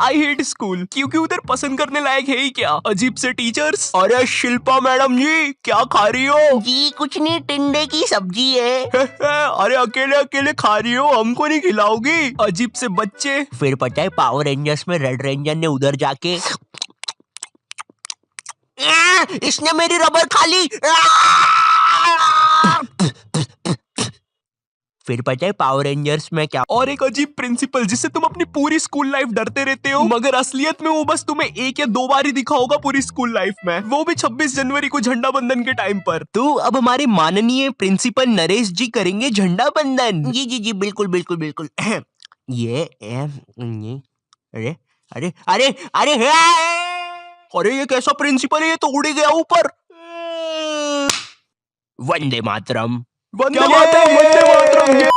I hate school, क्योंकि उधर पसंद करने लायक है ही क्या, अजीब से टीचर्स। अरे शिल्पा मैडम जी, क्या खा रही हो? जी कुछ नहीं, टिंडे की सब्जी है। अरे अकेले अकेले खा रही हो, हमको नहीं खिलाओगी? अजीब से बच्चे। फिर पता है पावर रेंजर्स में रेड रेंजर ने उधर जाके इसने मेरी रबर खा ली। फिर पता है पावर रेंजर्स में क्या। और एक अजीब प्रिंसिपल जिससे तुम अपनी पूरी स्कूल लाइफ डरते रहते हो, मगर असलियत में वो बस तुम्हें 1 या 2 बार ही दिखा होगा पूरी स्कूल लाइफ में, वो भी 26 जनवरी को झंडा बंदन के टाइम पर। तो अब हमारे माननीय प्रिंसिपल नरेश जी करेंगे झंडा बंदन। जी जी जी बिल्कुल बिल्कुल बिल्कुल। ये अरे अरे अरे अरे अरे ये कैसा प्रिंसिपल है, ये तो उड़ गया ऊपर। वंदे मातरम। वंदे मातरम, वंदे मातरम।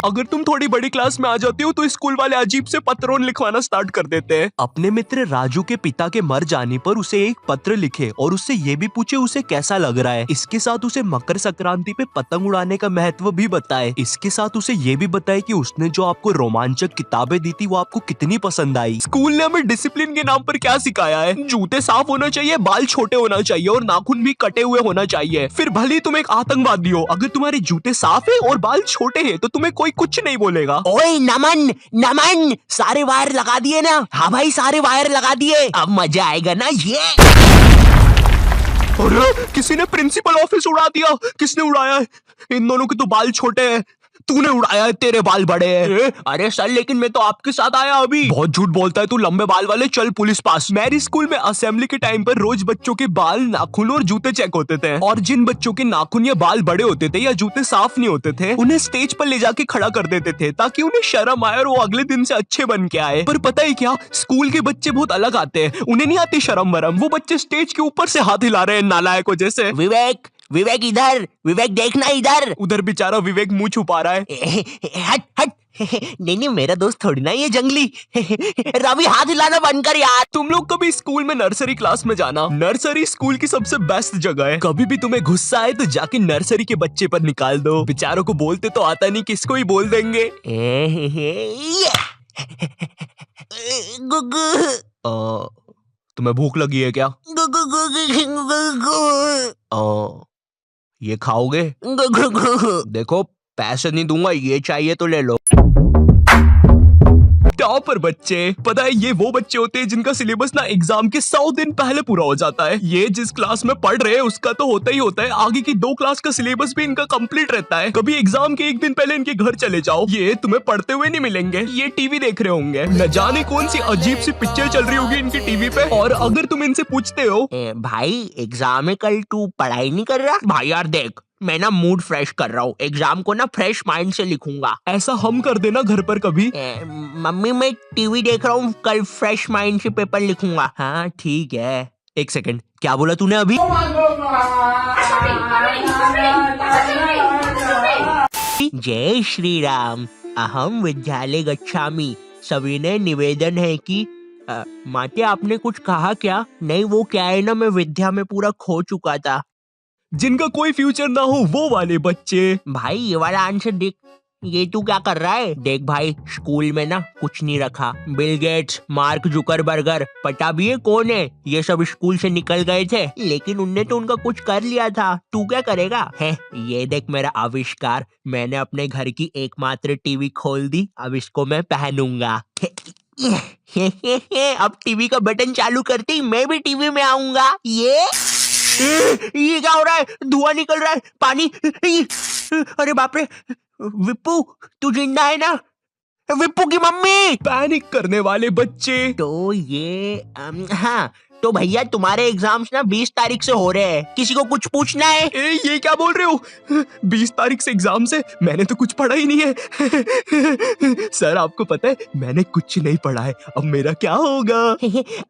अगर तुम थोड़ी बड़ी क्लास में आ जाती हो तो स्कूल वाले अजीब से पत्रों लिखवाना स्टार्ट कर देते हैं। अपने मित्र राजू के पिता के मर जाने पर उसे एक पत्र लिखे और उससे ये भी पूछे उसे कैसा लग रहा है। इसके साथ उसे मकर संक्रांति पे पतंग उड़ाने का महत्व भी बताए। इसके साथ उसे ये भी बताए कि उसने जो आपको रोमांचक किताबें दी थी वो आपको कितनी पसंद आई। स्कूल ने हमें डिसिप्लिन के नाम पर क्या सिखाया है? जूते साफ होना चाहिए, बाल छोटे होना चाहिए और नाखून भी कटे हुए होना चाहिए। फिर भले ही तुम एक आतंकवादी हो, अगर तुम्हारे जूते साफ है और बाल छोटे हैं तो तुम्हें कोई कुछ नहीं बोलेगा। ओए नमन नमन, सारे वायर लगा दिए ना? हाँ भाई सारे वायर लगा दिए, अब मजा आएगा ना ये। अरे किसी ने प्रिंसिपल ऑफिस उड़ा दिया। किसने उड़ाया है? इन दोनों के तो बाल छोटे हैं। तूने उड़ाया है, तेरे बाल बड़े हैं। अरे सर लेकिन मैं तो आपके साथ आया अभी। बहुत झूठ बोलता है तू, लंबे बाल वाले, चल पुलिस पास। मेरी स्कूल में असेंबली के टाइम पर रोज बच्चों के बाल, नाखून और जूते चेक होते थे, और जिन बच्चों के नाखून या बाल बड़े होते थे या जूते साफ नहीं होते थे उन्हें स्टेज पर ले जाके खड़ा कर देते थे ताकि उन्हें शर्म आए और वो अगले दिन से अच्छे बन के आए। पर पता है क्या, स्कूल के बच्चे बहुत अलग आते हैं, उन्हें नहीं आती शर्म वरम। वो बच्चे स्टेज के ऊपर से हाथ हिला रहे हैं नालायकों जैसे। विवेक विवेक इधर, विवेक देखना इधर। उधर बेचारा विवेक मुंह छुपा रहा है। हट हट। नहीं नहीं मेरा दोस्त थोड़ी ना ये जंगली। रवि हाथ हिलाना बंद कर यार। तुम लोग कभी स्कूल में नर्सरी क्लास में जाना। नर्सरी स्कूल की सबसे बेस्ट जगह है। कभी भी तुम्हें गुस्सा आए तो जाके नर्सरी के बच्चे पर निकाल दो। बेचारों को बोलते तो आता नहीं, किसको ही बोल देंगे। तुम्हें भूख लगी है क्या? ये खाओगे? देखो पैसे नहीं दूंगा, ये चाहिए तो ले लो। टॉपर बच्चे, पता है ये वो बच्चे होते हैं जिनका सिलेबस ना एग्जाम के 100 दिन पहले पूरा हो जाता है। ये जिस क्लास में पढ़ रहे हैं उसका तो होता ही होता है, आगे की 2 क्लास का सिलेबस भी इनका कंप्लीट रहता है। कभी एग्जाम के 1 दिन पहले इनके घर चले जाओ, ये तुम्हें पढ़ते हुए नहीं मिलेंगे, ये टीवी देख रहे होंगे। न जाने कौन सी अजीब सी पिक्चर चल रही होगी इनकी टीवी पे। और अगर तुम इनसे पूछते हो भाई एग्जाम है कल, तू पढ़ाई नहीं कर रहा? भाई यार देख, मैं ना मूड फ्रेश कर रहा हूँ, एग्जाम को ना फ्रेश माइंड से लिखूंगा। ऐसा हम कर देना घर पर कभी। मम्मी मैं टीवी देख रहा हूँ, कल फ्रेश माइंड से पेपर लिखूंगा। हाँ ठीक है। 1 सेकंड, क्या बोला तूने अभी? जय श्री राम, अहम विद्यालय गच्छामि। सविनय निवेदन है कि माते आपने कुछ कहा क्या? नहीं वो क्या है ना, मैं विद्या में पूरा खो चुका था। जिनका कोई फ्यूचर ना हो वो वाले बच्चे। भाई ये वाला आंसर देख, ये तू क्या कर रहा है? देख भाई स्कूल में ना कुछ नहीं रखा। बिल गेट्स, मार्क जुकरबर्गर, पता भी है कौन है? ये सब स्कूल से निकल गए थे, लेकिन उनने तो उनका कुछ कर लिया था। तू क्या करेगा? है ये देख मेरा आविष्कार, मैंने अपने घर की एकमात्र टीवी खोल दी, अब इसको मैं पहनूंगा। अब टीवी का बटन चालू करते ही मैं भी टीवी में आऊंगा। ये क्या हो रहा है? धुआं निकल रहा है, पानी। अरे बाप रे, विप्पू तू जिंदा है ना? विप्पू की मम्मी। पैनिक करने वाले बच्चे। तो ये हाँ तो भैया तुम्हारे एग्जाम्स ना 20 तारीख से हो रहे हैं, किसी को कुछ पूछना है? ये क्या बोल रहे हो? 20 तारीख से एग्जाम से? मैंने तो कुछ पढ़ा ही नहीं है। सर आपको पता है मैंने कुछ नहीं पढ़ा है, अब मेरा क्या होगा?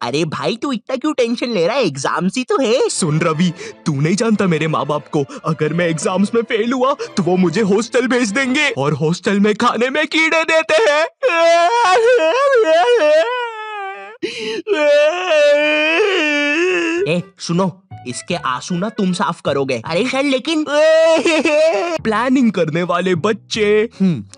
अरे भाई तू इतना क्यों टेंशन ले रहा है, एग्जाम्स ही तो है। सुन रवि, तू नहीं जानता मेरे माँ बाप को, अगर मैं एग्जाम्स में फेल हुआ तो वो मुझे हॉस्टल भेज देंगे, और हॉस्टल में खाने में कीड़े देते हैं। ए सुनो, इसके आंसू ना तुम साफ करोगे। अरे सर लेकिन प्लानिंग करने वाले बच्चे।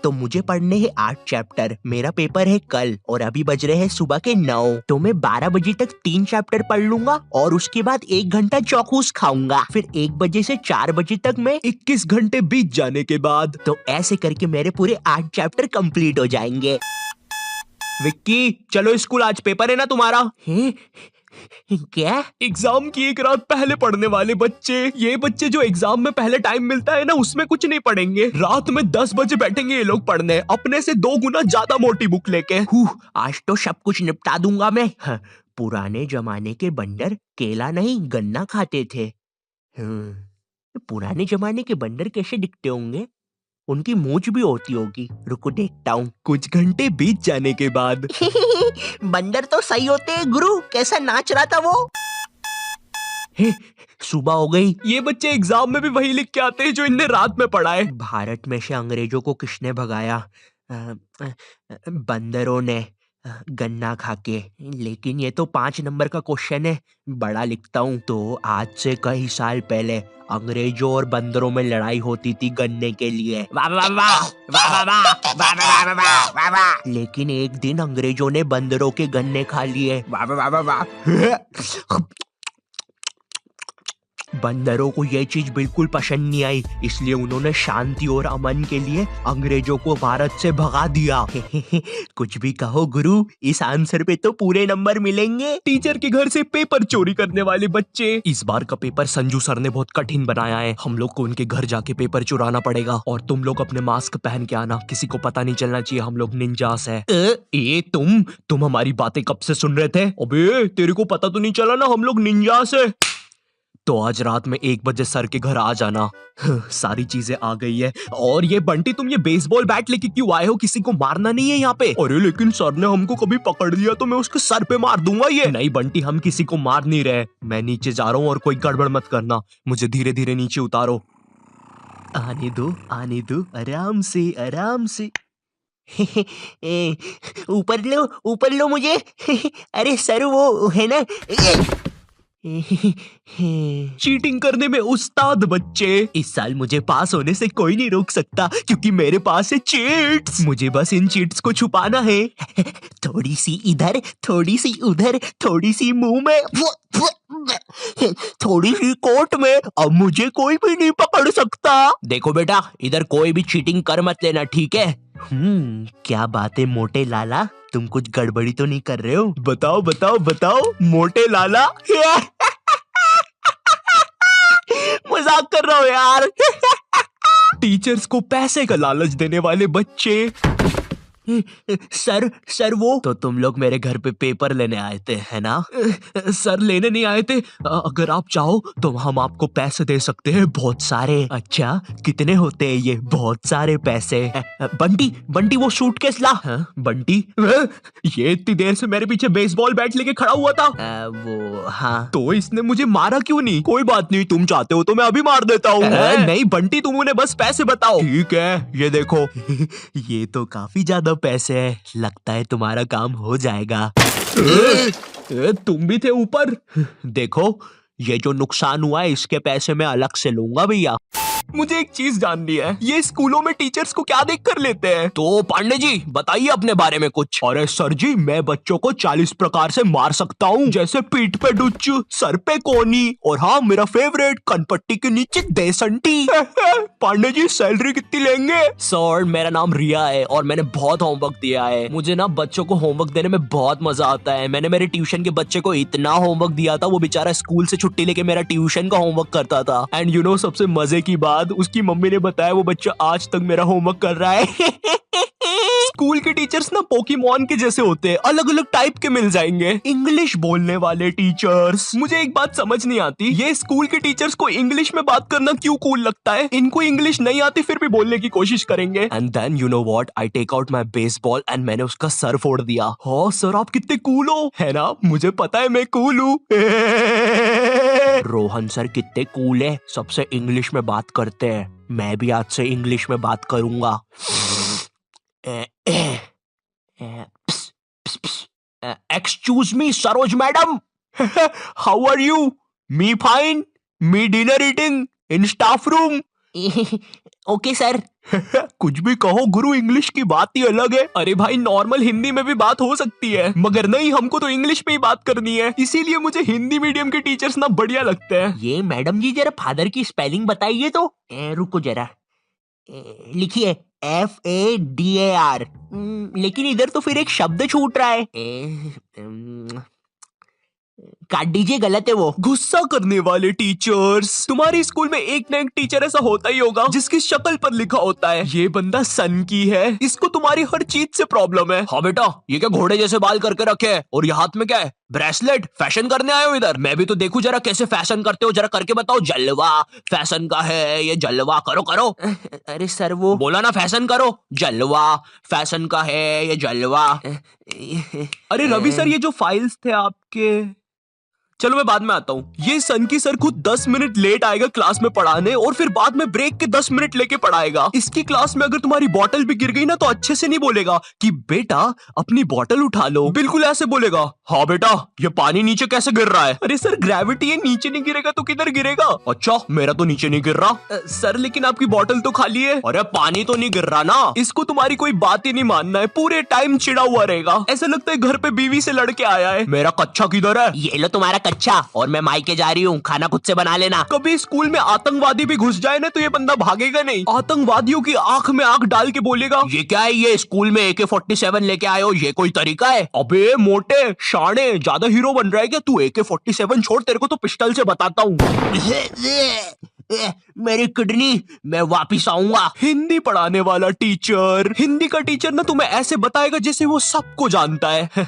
तो मुझे पढ़ने हैं 8 चैप्टर, मेरा पेपर है कल और अभी बज रहे हैं सुबह के 9, तो मैं 12 बजे तक 3 चैप्टर पढ़ लूंगा और उसके बाद 1 घंटा चौकूस खाऊंगा, फिर 1 बजे से 4 बजे तक मैं 21 घंटे बीत जाने के बाद तो ऐसे करके मेरे पूरे 8 चैप्टर कंप्लीट हो जाएंगे। विक्की चलो स्कूल, आज पेपर है ना तुम्हारा। हैं? क्या? एग्जाम की एक रात पहले पढ़ने वाले बच्चे, ये बच्चे जो एग्जाम में पहले टाइम मिलता है ना उसमें कुछ नहीं पढ़ेंगे, रात में 10 बजे बैठेंगे ये लोग पढ़ने, अपने से 2 गुना ज्यादा मोटी बुक लेके। आज तो सब कुछ निपटा दूंगा मैं। पुराने जमाने के बंदर केला नहीं गन्ना खाते थे। पुराने जमाने के बंदर कैसे दिखते होंगे? उनकी मूंछ भी होती होगी, रुको देखता हूँ। कुछ घंटे बीत जाने के बाद बंदर तो सही होते हैं गुरु, कैसा नाच रहा था वो। सुबह हो गई। ये बच्चे एग्जाम में भी वही लिख के आते हैं जो इनने रात में पढ़ा है। भारत में से अंग्रेजों को किसने भगाया? बंदरों ने, गन्ना खाके। लेकिन ये तो 5 नंबर का क्वेश्चन है, बड़ा लिखता हूँ। तो आज से कई साल पहले अंग्रेजों और बंदरों में लड़ाई होती थी गन्ने के लिए। वाह वाह वाह वाह वाह वाह वाह वाह वाह वाह वाह। लेकिन एक दिन अंग्रेजों ने बंदरों के गन्ने खा लिए। वाह वाह वाह वाह। बंदरों को ये चीज बिल्कुल पसंद नहीं आई, इसलिए उन्होंने शांति और अमन के लिए अंग्रेजों को भारत से भगा दिया। कुछ भी कहो गुरु, इस आंसर पे तो पूरे नंबर मिलेंगे। टीचर के घर से पेपर चोरी करने वाले बच्चे। इस बार का पेपर संजू सर ने बहुत कठिन बनाया है, हम लोग को उनके घर जाके पेपर चुराना पड़ेगा और तुम लोग अपने मास्क पहन के आना, किसी को पता नहीं चलना चाहिए हम लोग निंजास है। ए तुम हमारी बातें कब से सुन रहे थे? अबे तेरे को पता तो नहीं चला ना हम लोग निंजास है। तो आज रात में 1 बजे सर के घर आ जाना। सारी चीजें आ गई है। और ये बंटी, तुम ये बेसबॉल बैट लेके क्यों आए हो? किसी को मारना नहीं है यहाँ पे। अरे लेकिन सर ने हमको कभी पकड़ लिया तो मैं उसके सर पे मार दूंगा। ये नहीं बंटी, हम किसी को मार नहीं रहे। मैं नीचे जा रहा हूँ और कोई गड़बड़ मत करना, मुझे धीरे धीरे नीचे उतारो। आने दो आराम से आराम से। ऊपर लो मुझे। अरे सर वो है ना। चीटिंग करने में उस्ताद बच्चे। इस साल मुझे पास होने से कोई नहीं रोक सकता क्योंकि मेरे पास है चीट्स। मुझे बस इन चीट्स को छुपाना है। थोड़ी सी इधर, थोड़ी सी उधर, थोड़ी सी मुंह में, थोड़ी सी कोट में, अब मुझे कोई भी नहीं पकड़ सकता। देखो बेटा, इधर कोई भी चीटिंग कर मत लेना, ठीक है? क्या बात है मोटे लाला, तुम कुछ गड़बड़ी तो नहीं कर रहे हो? बताओ बताओ बताओ मोटे लाला। मजाक कर रहा हूँ यार। टीचर्स को पैसे का लालच देने वाले बच्चे। सर वो तो तुम लोग मेरे घर पे पेपर लेने आए थे है ना? सर लेने नहीं आए थे, अगर आप चाहो तो हम आपको पैसे दे सकते हैं, बहुत सारे। अच्छा कितने होते हैं ये? बहुत सारे पैसे। बंटी वो सूटकेस ला। बंटी ये इतनी देर से मेरे पीछे बेसबॉल बैट लेके खड़ा हुआ था। वो हाँ। तो इसने मुझे मारा क्यों नहीं? कोई बात नहीं, तुम चाहते हो तो मैं अभी मार देता हूँ। नहीं बंटी, तुम उन्हें बस पैसे बताओ। ठीक है, ये देखो। ये तो काफी ज्यादा पैसे है, लगता है तुम्हारा काम हो जाएगा। तुम भी थे ऊपर। देखो, ये जो नुकसान हुआ है इसके पैसे मैं अलग से लूंगा भैया। मुझे एक चीज जाननी है, ये स्कूलों में टीचर्स को क्या देख कर लेते हैं? तो पांडे जी बताइए अपने बारे में कुछ। अरे सर जी, मैं बच्चों को 40 प्रकार से मार सकता हूँ, जैसे पीठ पे डुच्च, सर पे कोनी, और हाँ मेरा फेवरेट, कनपट्टी के नीचे देसंटी। पांडे जी सैलरी कितनी लेंगे? सर मेरा नाम रिया है और मैंने बहुत होमवर्क दिया है। मुझे ना बच्चों को होमवर्क देने में बहुत मजा आता है। मैंने मेरे ट्यूशन के बच्चे को इतना होमवर्क दिया था, वो बेचारा स्कूल से छुट्टी लेके मेरा ट्यूशन का होमवर्क करता था। एंड यू नो सबसे मजे की बात, उसकी मम्मी ने बताया वो बच्चा आज तक मेरा होमवर्क कर रहा है। स्कूल के टीचर्स ना पोकेमॉन के जैसे होते हैं, अलग अलग टाइप के मिल जाएंगे। इंग्लिश बोलने वाले टीचर्स। मुझे एक बात समझ नहीं आती, ये स्कूल के टीचर्स को इंग्लिश में बात करना क्यों कूल लगता है? इनको इंग्लिश नहीं आती फिर भी बोलने की कोशिश करेंगे। And then you know what, I take out my baseball and मैंने उसका सर फोड़ दिया। हाँ सर, आप कितने कूल हो, है ना? मुझे पता है मैं कूल हूँ। रोहन सर कितने कूल है, सबसे इंग्लिश में बात करते हैं। मैं भी आज से इंग्लिश में बात करूंगा। Excuse me Saroj madam. How are you? Me fine, me dinner eating in staff room. Okay sir. कुछ भी कहो गुरु, इंग्लिश की बात ही अलग है। अरे भाई नॉर्मल हिंदी में भी बात हो सकती है, मगर नहीं, हमको तो इंग्लिश में ही बात करनी है, इसीलिए मुझे हिंदी मीडियम के टीचर्स ना बढ़िया लगते हैं। ये मैडम जी जरा फादर की स्पेलिंग बताइए तो। रुको जरा, लिखिए FADAR। लेकिन इधर तो फिर एक शब्द छूट रहा है। काट दीजिए, गलत है वो। गुस्सा करने वाले टीचर्स। तुम्हारी स्कूल में एक ना एक टीचर ऐसा होता ही होगा जिसकी शक्ल पर लिखा होता है ये बंदा सन की है, इसको तुम्हारी हर चीज से प्रॉब्लम है। हाँ बेटा, ये क्या घोड़े जैसे बाल करके रखे है, और ये हाथ में क्या है, ब्रेसलेट? फैशन करने आए हो इधर? मैं भी तो देखूं जरा कैसे फैशन करते हो, जरा करके बताओ। जलवा फैशन का है ये, जलवा करो करो। अरे सर वो बोला ना फैशन करो, जलवा फैशन का है ये, जलवा। अरे रवि सर, ये जो फाइल्स थे आपके, चलो मैं बाद में आता हूँ। ये सन की सर खुद 10 मिनट लेट आएगा क्लास में पढ़ाने, और फिर बाद में ब्रेक के 10 मिनट लेके पढ़ाएगा। इसकी क्लास में अगर तुम्हारी बॉटल भी गिर गई ना तो अच्छे से नहीं बोलेगा कि बेटा अपनी बॉटल उठा लो, बिल्कुल ऐसे बोलेगा, हाँ बेटा ये पानी नीचे कैसे गिर रहा है। अरे सर ग्रेविटी है, नीचे नहीं गिरेगा तो किधर गिरेगा। अच्छा मेरा तो नीचे नहीं गिर रहा। सर लेकिन आपकी बॉटल तो खाली है। अरे पानी तो नहीं गिर रहा ना। इसको तुम्हारी कोई बात ही नहीं मानना है, पूरे टाइम चिड़ा हुआ रहेगा, ऐसा लगता है घर पे बीवी से लड़के आया है। मेरा कच्चा किधर है? ये लो तुम्हारा कच्चा, और मैं मायके जा रही हूँ, खाना खुद से बना लेना। कभी स्कूल में आतंकवादी भी घुस जाए ना तो ये बंदा भागेगा नहीं, आतंकवादियों की आंख में आंख डाल के बोलेगा, ये क्या है, ये स्कूल में AK-47 लेके आए हो, ये कोई तरीका है? अबे मोटे शाणे, ज्यादा हीरो बन रहा है क्या तू? AK-47 छोड़, तेरे को तो पिस्टल से बताता हूँ। मेरी किडनी, मैं वापिस आऊंगा। हिंदी पढ़ाने वाला टीचर, हिंदी का टीचर ना तुम्हें ऐसे बताएगा जैसे वो सबको जानता है।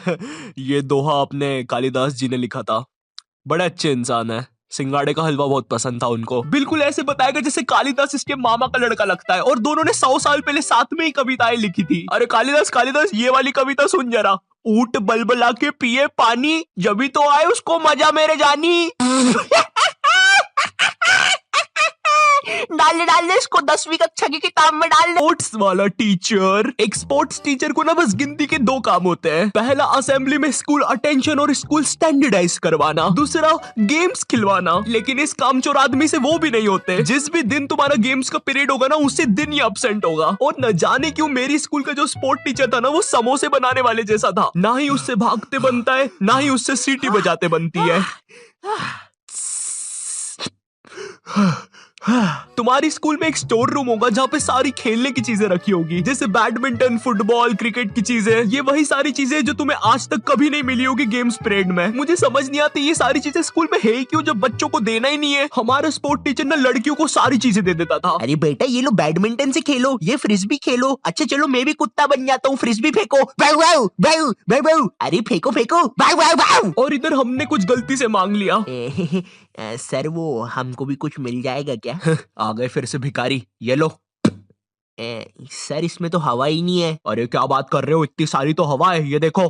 ये दोहा अपने कालिदास जी ने लिखा था, बड़े अच्छे इंसान है, सिंगाड़े का हलवा बहुत पसंद था उनको। बिल्कुल ऐसे बताएगा जैसे कालिदास इसके मामा का लड़का लगता है, और दोनों ने 100 साल पहले साथ में ही कविताएं लिखी थी। अरे कालिदास कालिदास, ये वाली कविता सुन जरा। ऊंट बलबला के पिए पानी, जभी तो आए उसको मजा मेरे जानी। डाल दे इसको 10वीं कक्षा की किताब में डाल दे। स्पोर्ट्स वाला टीचर, एक स्पोर्ट्स टीचर को ना बस गिनती के 2 काम होते हैं। पहला असेंबली में स्कूल अटेंशन और स्कूल स्टैंडर्डाइज करवाना, दूसरा गेम्स खिलवाना। लेकिन इस कामचोर आदमी से वो भी नहीं होते। जिस भी दिन तुम्हारा गेम्स का पीरियड होगा ना उसी दिन ही एब्सेंट होगा। और न जाने क्यों मेरी स्कूल का जो स्पोर्ट टीचर था ना वो समोसे बनाने वाले जैसा था, ना ही उससे भागते बनता है ना ही उससे सीटी बजाते बनती है। तुम्हारी स्कूल में एक स्टोर रूम होगा जहाँ पे सारी खेलने की चीजें रखी होगी, जैसे बैडमिंटन, फुटबॉल, क्रिकेट की चीजें। ये वही सारी चीजें जो तुम्हें आज तक कभी नहीं मिली होगी गेम्स पीरियड में। मुझे समझ नहीं आती ये सारी चीजें स्कूल में है ही क्यों, जब बच्चों को देना ही नहीं है। हमारा स्पोर्ट टीचर ना लड़कियों को सारी चीजें दे देता था। अरे बेटा ये लो बैडमिंटन से खेलो, ये फ्रिस्बी खेलो। अच्छा चलो मैं भी कुत्ता बन जाता हूँ, फ्रिस्बी फेंको। अरे फेंको फेंको। और इधर हमने कुछ गलती से मांग लिया। सर वो हमको भी कुछ मिल जाएगा क्या? आ गए फिर से भिखारी, ये लो। सर इसमें तो हवा ही नहीं है। अरे क्या बात कर रहे हो, इतनी सारी तो हवा है, ये देखो।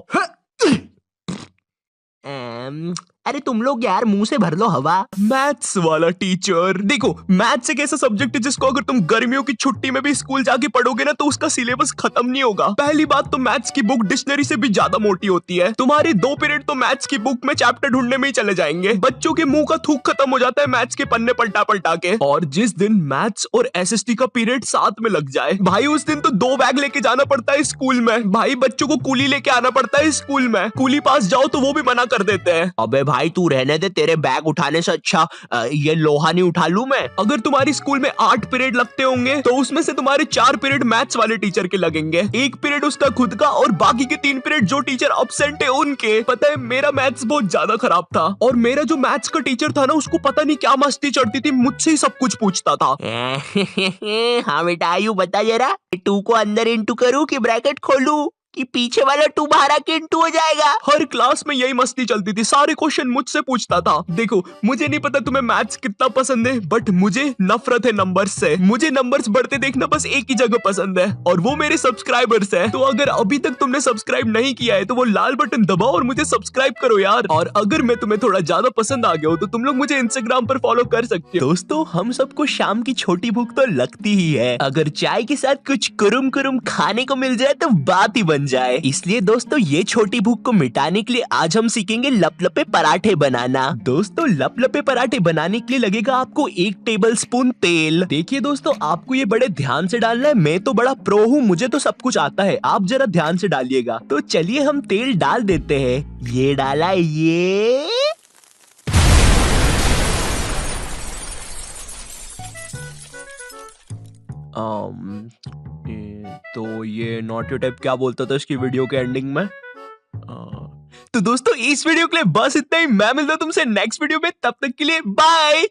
अरे तुम लोग यार मुंह से भर लो हवा। मैथ्स वाला टीचर, देखो मैथ्स एक ऐसा सब्जेक्ट है जिसको अगर तुम गर्मियों की छुट्टी में भी स्कूल जाके पढ़ोगे ना तो उसका सिलेबस खत्म नहीं होगा। पहली बात तो मैथ्स की बुक डिक्शनरी से भी ज्यादा मोटी होती है। तुम्हारी 2 पीरियड तो मैथ्स की बुक में चैप्टर ढूंढने में ही चले जाएंगे। बच्चों के मुंह का थूक खत्म हो जाता है मैथ्स के पन्ने पलटा पलटा के। और जिस दिन मैथ्स और SST का पीरियड साथ में लग जाए भाई, उस दिन तो 2 बैग लेके जाना पड़ता है स्कूल में। भाई बच्चों को कूली लेके आना पड़ता है स्कूल में, कूली पास जाओ तो वो भी मना कर देते हैं। अबे भाई तू रहने दे, तेरे बैग उठाने से अच्छा ये लोहा नहीं उठा लूं मैं। अगर तुम्हारी स्कूल में 8 पीरियड लगते होंगे तो उसमें से तुम्हारे 4 पीरियड मैथ्स वाले टीचर के लगेंगे, 1 पीरियड उसका खुद का, और बाकी के 3 पीरियड जो टीचर एब्सेंट है उनके। पता है मेरा मैथ्स बहुत ज्यादा खराब था, और मेरा जो मैथ्स का टीचर था ना उसको पता नहीं क्या मस्ती चढ़ती थी, मुझसे ही सब कुछ पूछता था। हाँ बेटा आयु बता जरा, 2 को अंदर इंटू करूं कि ब्रैकेट खोलूं कि पीछे वाला 2 बाहर आके इंटू हो जाएगा। हर क्लास में यही मस्ती चलती थी, सारे क्वेश्चन मुझसे पूछता था। देखो मुझे नहीं पता तुम्हें मैथ्स कितना पसंद है, बट मुझे नफरत है नंबर्स से। मुझे नंबर्स बढ़ते देखना बस एक ही जगह पसंद है, और वो मेरे सब्सक्राइबर्स है। तो अगर अभी तक तुमने सब्सक्राइब नहीं किया है तो वो लाल बटन दबाओ और मुझे सब्सक्राइब करो यार। और अगर मैं तुम्हें थोड़ा ज्यादा पसंद आ गया हो तो तुम लोग मुझे इंस्टाग्राम पर फॉलो कर सकते हो। दोस्तों हम सबको शाम की छोटी भूख तो लगती ही है, अगर चाय के साथ कुछ कुरुम कुरुम खाने को मिल जाए तो बात ही बन जाए। इसलिए दोस्तों ये छोटी भूख को मिटाने के लिए आज हम सीखेंगे लपलपे पराठे बनाना। दोस्तों लपलपे पराठे बनाने के लिए लगेगा आपको 1 टेबलस्पून तेल। देखिए दोस्तों आपको ये बड़े ध्यान से डालना है, मैं तो बड़ा प्रो हूँ, मुझे तो सब कुछ आता है, आप जरा ध्यान से डालिएगा। तो चलिए हम तेल डाल देते हैं। ये डाला, ये तो ये नॉटी टाइप क्या बोलता था इसकी वीडियो के एंडिंग में। तो दोस्तों इस वीडियो के लिए बस इतना ही। मैं मिलता हूं तुमसे नेक्स्ट वीडियो में, तब तक के लिए बाय।